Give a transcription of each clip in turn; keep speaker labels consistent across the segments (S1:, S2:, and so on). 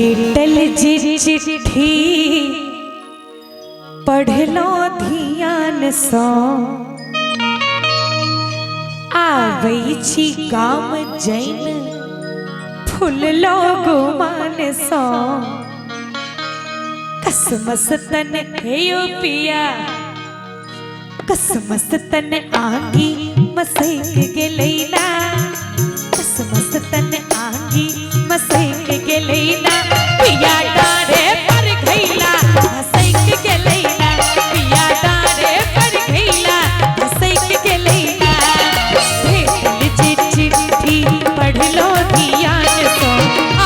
S1: भेटल जे चिट्ठी पढ़लो ध्यान सँ आबै छी गाम जैन फुललो गुमान सँ कसमस तन हेयो पिया कसमस तन आंगी मसैक गेलैना कसमस तन आंगी मसैक गेलैना पिया डारे पर घैला मसैक गेलैना पिया डारे पर घैला मसैक गेलैना भेटल जे चिट्ठी पढ़लो ध्यान सँ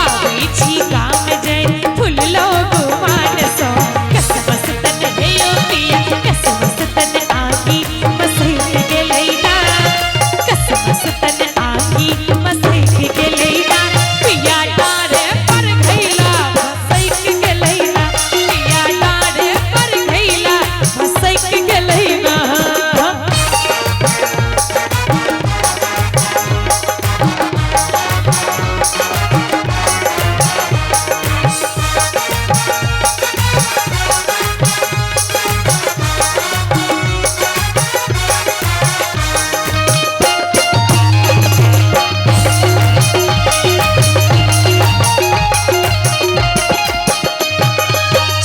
S1: आबै छी गाम जैन फुललो गुमान सँ कसमस तन हेयो पिया कसमस तन आंगी मसैक गेलैना कसमस तन आंगी मसैक गेलैना पिया डारे पर घैला मसैक गेलैना पिया डारे पर घैला मसैक गेलैना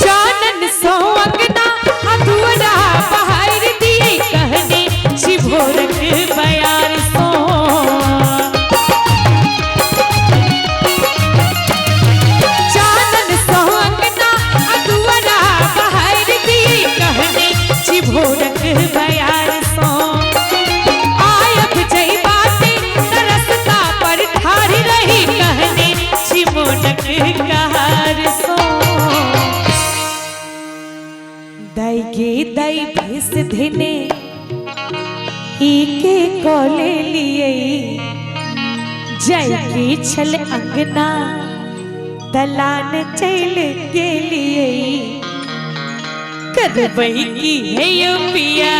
S1: जानन सो अंगना अधूरा बहार दिए कहने शिभोरक बयार सो जानन सो अंगना अधूरा बहार दिए कहने शिभोरक बयार सो आयब जई बाटे तरसता पर ठारी रही कहने शिभोरक कहार सो दाई गे दाई भेस धेने एके कॉले लिए जय के छल अंगना दलान चल गेलिए करबई की है यो पिया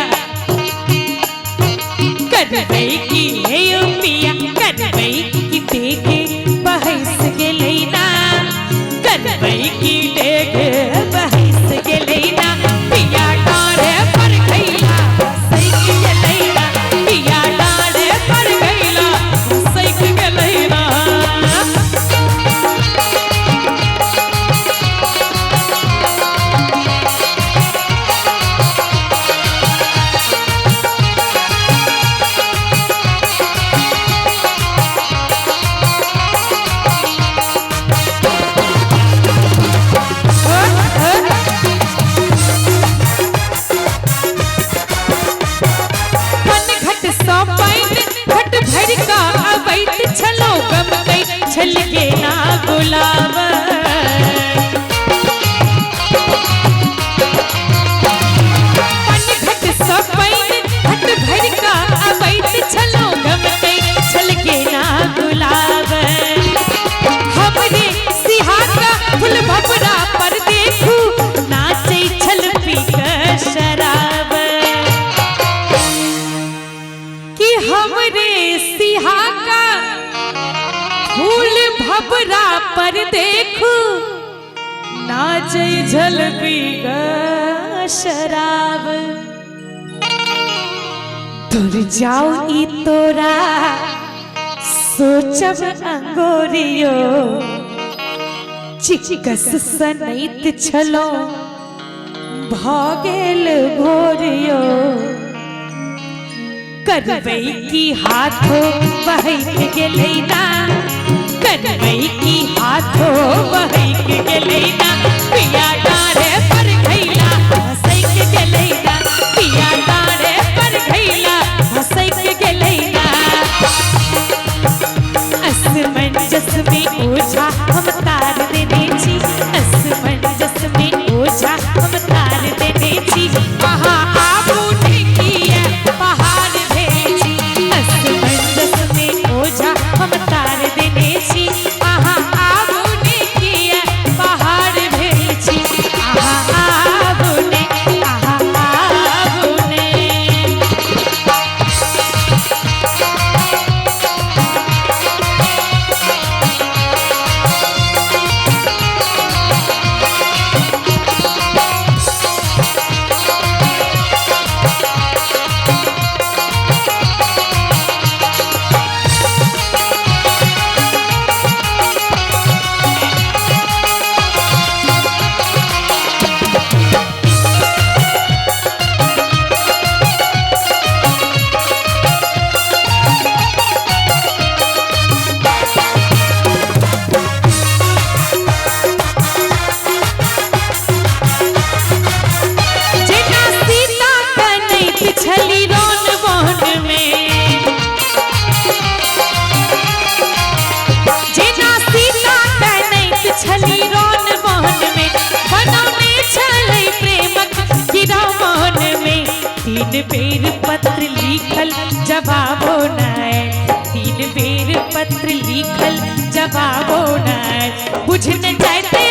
S1: करबई की है यो पिया करबई की देखे बहस गेलैना करबई की देखे बहस गेलैना पिया डारे पर घैला मसैक गेलैना पिया डारे पर घैला मसैक गेलैना घट भर का अवैत छलो गम गई छल के ना गुलाब घट सब घट भर का अवैत छलो गम गई छल के ना गुलाब हमरे सिहा का फूल भपरा पर देखू नाचे छल पी कर शराब कि हमरे सिहा का फूल भपरा पर देखू नाच झलपी का शराब तुर जाओ ई तोरा सोचब अंगोरियो चिकस सनैत छलो भगेल भोरियो करबई की हाथों बहक गेलैना करबई की हाथों बहक गेलैना पिया डारे पर घैला मसैक गेलैना पिया डारे पर घैला मसैक गेलैना असमंजस में ओझा हम तार देने छी असमंजस में ओझा हम तार देने छी कहाँ आबू किया पहाड़ भेजी असमंजस में ओझा हम तार देने छी कहाँ आबू किया पहाड़ भेजी कहाँ आबू ने बेर पत्र लिखल जवाबो नहीं, 3 बेर पत्र लिखल जवाबो नहीं। बुझ न जाते